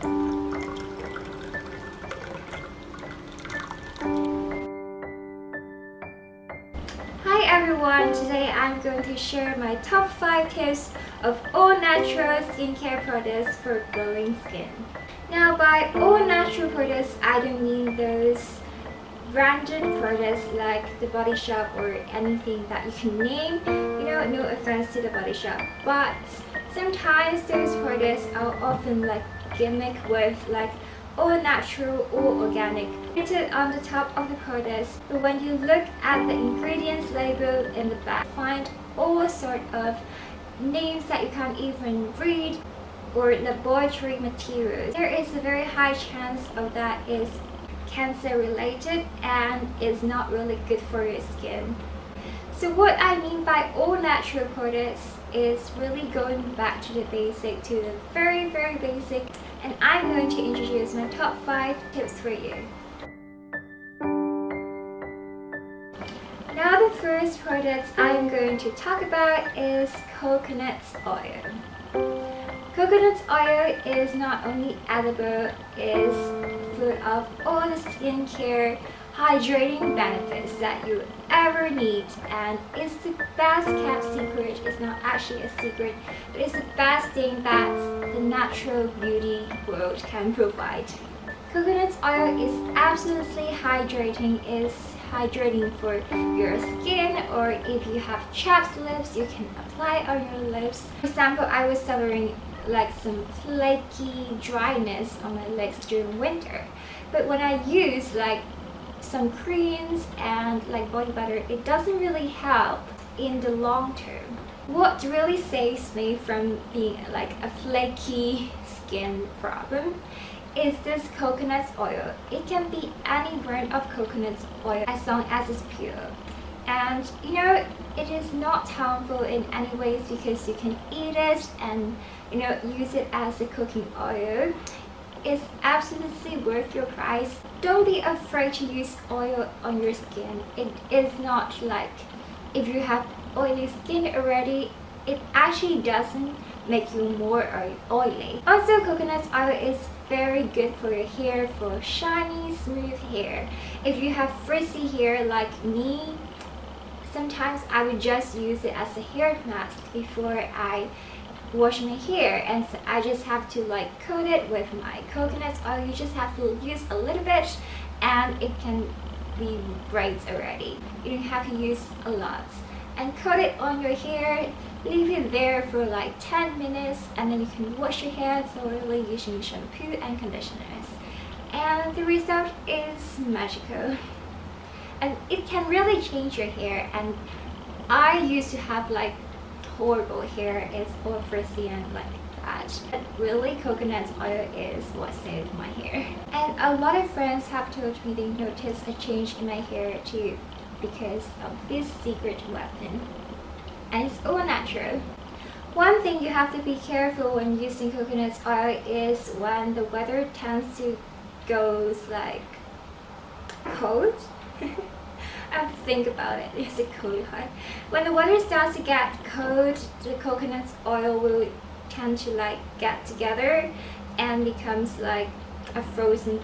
Hi everyone, today I'm going to share my top 5 tips of all natural skincare products for glowing skin. Now by all natural products, I don't mean those branded products like the Body Shop or anything that you can name, no offense to the Body Shop, but sometimes those products are often like gimmick with like all natural or organic printed on the top of the products, but when you look at the ingredients label in the back, find all sort of names that you can't even read or laboratory materials. There is a very high chance of that is cancer related and is not really good for your skin. So what I mean by all natural products is really going back to the basic, to the very basic, and I'm going to introduce my top 5 tips for you. Now the first product I'm going to talk about is coconut oil. Coconut oil is not only edible, it's full of all the skincare hydrating benefits that you ever need, and it's the best kept secret. It's not actually a secret, but it's the best thing that the natural beauty world can provide. Coconut oil is absolutely hydrating. It's hydrating for your skin, or if you have chapped lips, you can apply on your lips. For example, I was suffering like some flaky dryness on my legs during winter, but when I use like some creams and like body butter, it doesn't really help in the long term. What really saves me from being like a flaky skin problem is this coconut oil. It can be any brand of coconut oil as long as it's pure, and it is not harmful in any ways because you can eat it and use it as a cooking oil. It's absolutely worth your price. Don't be afraid to use oil on your skin. It is not like if you have oily skin already, it actually doesn't make you more oily. Also, coconut oil is very good for your hair, for shiny, smooth hair. If you have frizzy hair like me, sometimes I would just use it as a hair mask before I wash my hair, and so I just have to like coat it with my coconut oil. You just have to use a little bit and it can be braids already. You don't have to use a lot, and coat it on your hair, leave it there for like 10 minutes, and then you can wash your hair thoroughly using shampoo and conditioners, and the result is magical, and it can really change your hair. And I used to have like horrible hair, it's all frizzy and like that, but really coconut oil is what saved my hair. And a lot of friends have told me they noticed a change in my hair too because of this secret weapon, and it's all natural. One thing you have to be careful when using coconut oil is when the weather tends to go like cold. I have to think about it. Is it cold or hot? When the weather starts to get cold, the coconut oil will tend to like get together and becomes like a frozen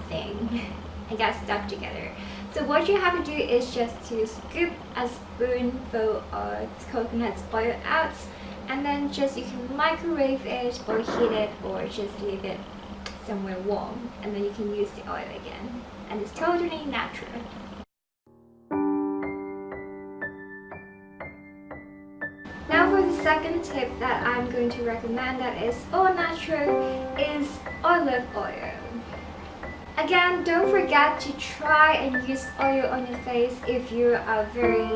thing and get stuck together. So what you have to do is just to scoop a spoonful of coconut oil out, and then just you can microwave it or heat it or just leave it somewhere warm, and then you can use the oil again, and it's totally natural. Now for the second tip that I'm going to recommend that is all natural is olive oil. Again, don't forget to try and use oil on your face if you are very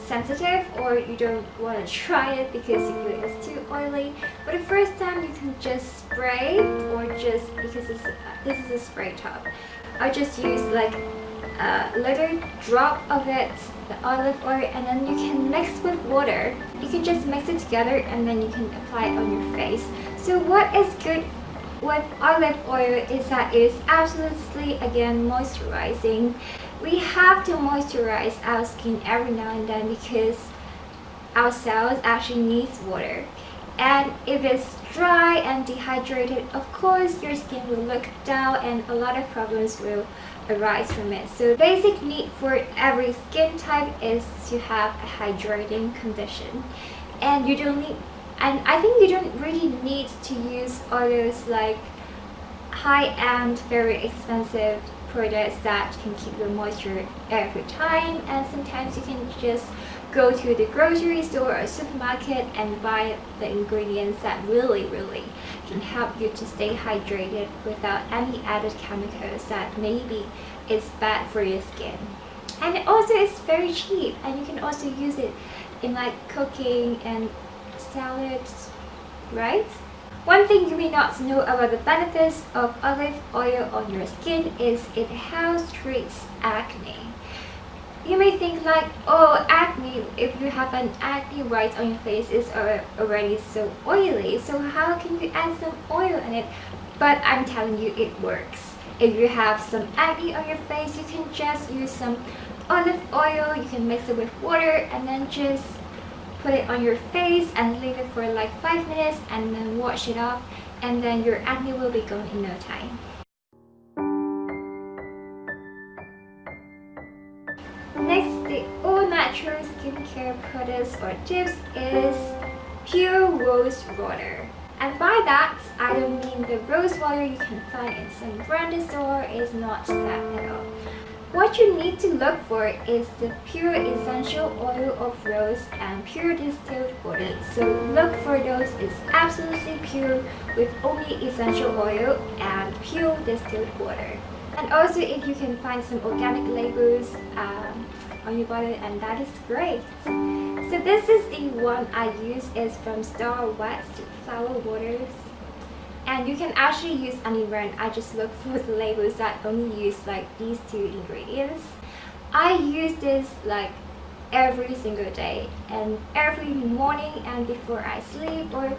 sensitive or you don't want to try it because you feel it's too oily. But the first time you can just spray, or just because this is a spray top, I just use like a little drop of it, the olive oil, and then you can mix with water. You can just mix it together and then you can apply it on your face. So what is good with olive oil is that it is absolutely, again, moisturizing. We have to moisturize our skin every now and then because our cells actually needs water, and if it's dry and dehydrated, of course your skin will look dull and a lot of problems will arise from it. So basic need for every skin type is to have a hydrating condition, and I think you don't really need to use all those like high-end, very expensive products that can keep your moisture every time. And sometimes you can just go to the grocery store or supermarket and buy the ingredients that really can help you to stay hydrated without any added chemicals that maybe is bad for your skin. And it also is very cheap, and you can also use it in like cooking and salads, right? One thing you may not know about the benefits of olive oil on your skin is it helps treats acne. You may think like, oh, acne, if you have an acne right on your face is already so oily, so how can you add some oil in it? But I'm telling you, it works. If you have some acne on your face, you can just use some olive oil, you can mix it with water and then just put it on your face and leave it for like 5 minutes and then wash it off, and then your acne will be gone in no time. Next, the all-natural skincare products or tips is pure rose water. And by that, I don't mean the rose water you can find in some branded store. Is not that at all. What you need to look for is the pure essential oil of rose and pure distilled water. So look for those is absolutely pure with only essential oil and pure distilled water. And also if you can find some organic labels on your bottle, and that is great. So this is the one I use, is from Star West Flower Waters. And you can actually use any brand. I just look for the labels that only use like these 2 ingredients. I use this like every single day and every morning and before I sleep, or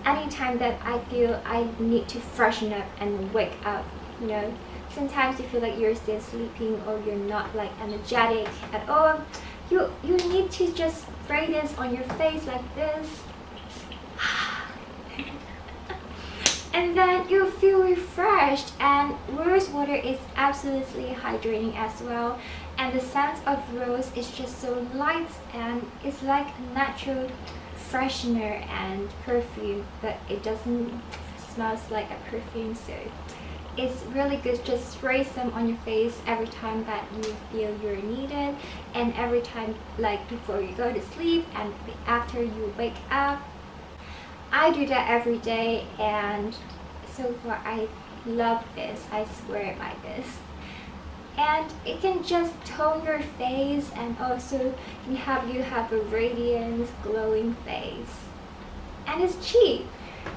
anytime that I feel I need to freshen up and wake up. You know, sometimes you feel like you're still sleeping or you're not like energetic at all. You need to just spray this on your face like this. And then you feel refreshed, and rose water is absolutely hydrating as well, and the scent of rose is just so light and it's like a natural freshener and perfume, but it doesn't smell like a perfume, so it's really good. Just spray some on your face every time that you feel you're needed, and every time like before you go to sleep and after you wake up. I do that every day, and so far I love this. I swear by this. And it can just tone your face and also can help you have a radiant, glowing face. And it's cheap,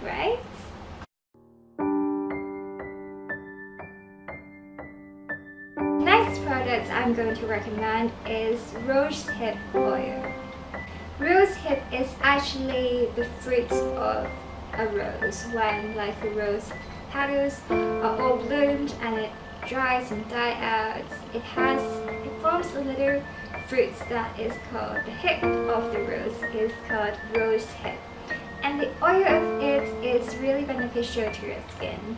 right? Next product I'm going to recommend is Rosehip Oil. Rosehip is actually the fruit of a rose. When like the rose petals are all bloomed and it dries and dies out, it forms a little fruit that is called the hip of the rose, is called rosehip. And the oil of it is really beneficial to your skin.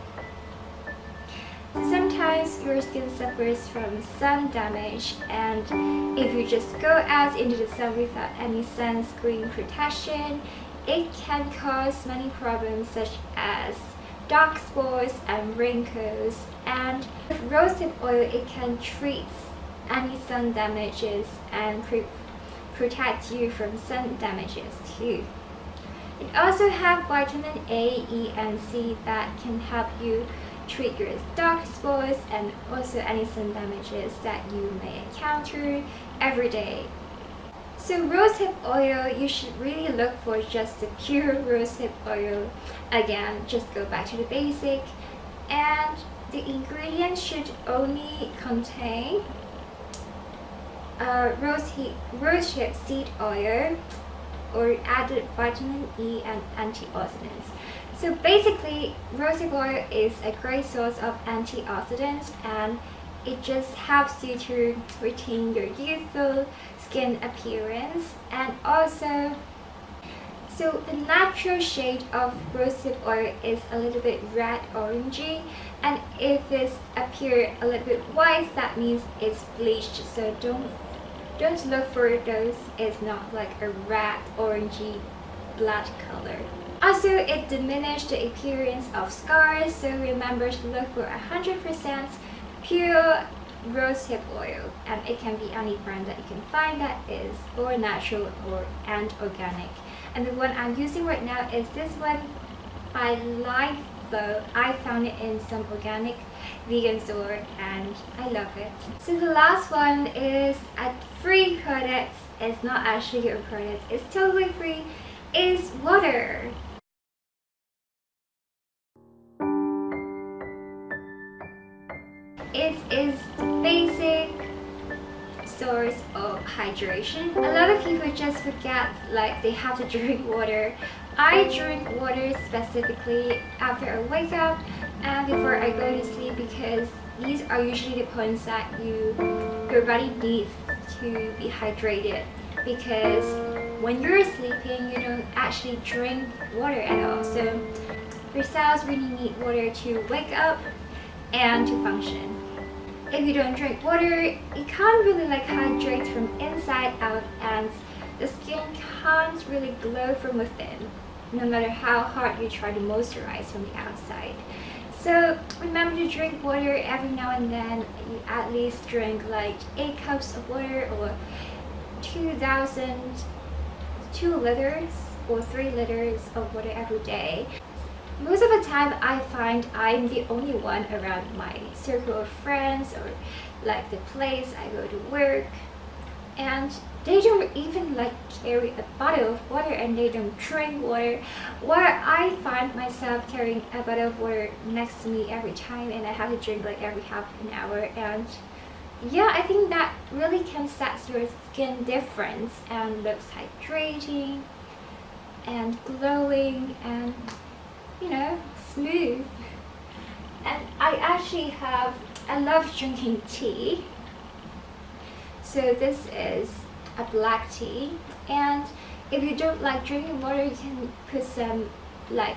Sometimes your skin suffers from sun damage, and if you just go out into the sun without any sunscreen protection, it can cause many problems such as dark spots and wrinkles. And with rosehip oil, it can treat any sun damages and protect you from sun damages too. It also has vitamin A, E, and C that can help you treat your dark spots and also any sun damages that you may encounter every day. So rosehip oil, you should really look for just the pure rosehip oil. Again, just go back to the basic, and the ingredients should only contain rosehip seed oil or added vitamin E and antioxidants. So basically, rosehip oil is a great source of antioxidants, and it just helps you to retain your youthful skin appearance. And also, So the natural shade of rosehip oil is a little bit red orangey, and if it's appear a little bit white, that means it's bleached. So don't look for those. It's not like a red orangey blood color. Also, it diminishes the appearance of scars, so remember to look for 100% pure rosehip oil, and it can be any brand that you can find that is or natural and organic. And the one I'm using right now is this one. I like though. I found it in some organic vegan store and I love it. So the last one is a free product. It's not actually a product, it's totally free. Is water. It is the basic source of hydration. A lot of people just forget like they have to drink water. I drink water specifically after I wake up and before I go to sleep, because these are usually the points that your body needs to be hydrated, because when you're sleeping you don't actually drink water at all. So your cells really need water to wake up and to function. If you don't drink water, you can't really like hydrate from inside out, and the skin can't really glow from within, no matter how hard you try to moisturize from the outside. So remember to drink water every now and then. You at least drink like 8 cups of water, or 2 liters or 3 liters of water every day. Most of the time I find I'm the only one around my circle of friends or like the place I go to work, and they don't even like carry a bottle of water and they don't drink water, while I find myself carrying a bottle of water next to me every time, and I have to drink like every half an hour. And yeah, I think that really can set your skin difference and looks hydrating and glowing and, you know, smooth. And I love drinking tea. So this is a black tea, and if you don't like drinking water, you can put some like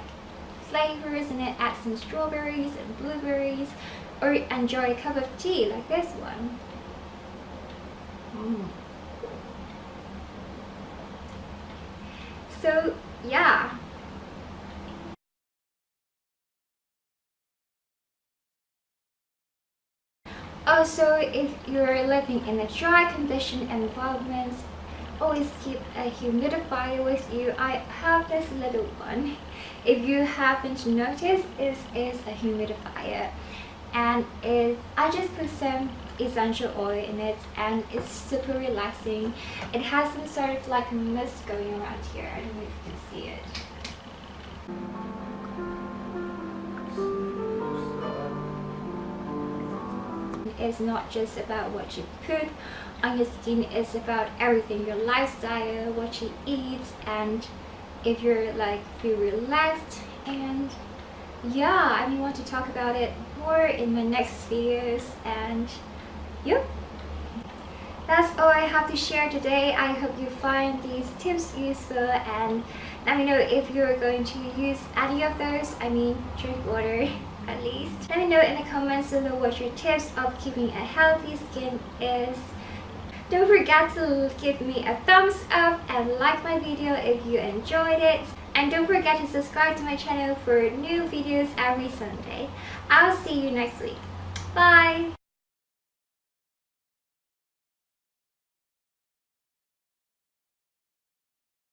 flavors in it, add some strawberries and blueberries, or enjoy a cup of tea like this one. So yeah. Also, if you're living in a dry condition environment, always keep a humidifier with you. I have this little one. If you haven't noticed, it is a humidifier, and I just put some essential oil in it, and it's super relaxing. It has some sort of like mist going around here. I don't know if you can see it. It's not just about what you put on your skin, it's about everything, your lifestyle, what you eat, and if you're like feel relaxed. And yeah, I want to talk about it more in my next videos. And yep, that's all I have to share today. I hope you find these tips useful, and let me know if you're going to use any of those. Drink water at least. Let me know in the comments below what your tips of keeping a healthy skin is. Don't forget to give me a thumbs up and like my video if you enjoyed it. And don't forget to subscribe to my channel for new videos every Sunday. I'll see you next week. Bye!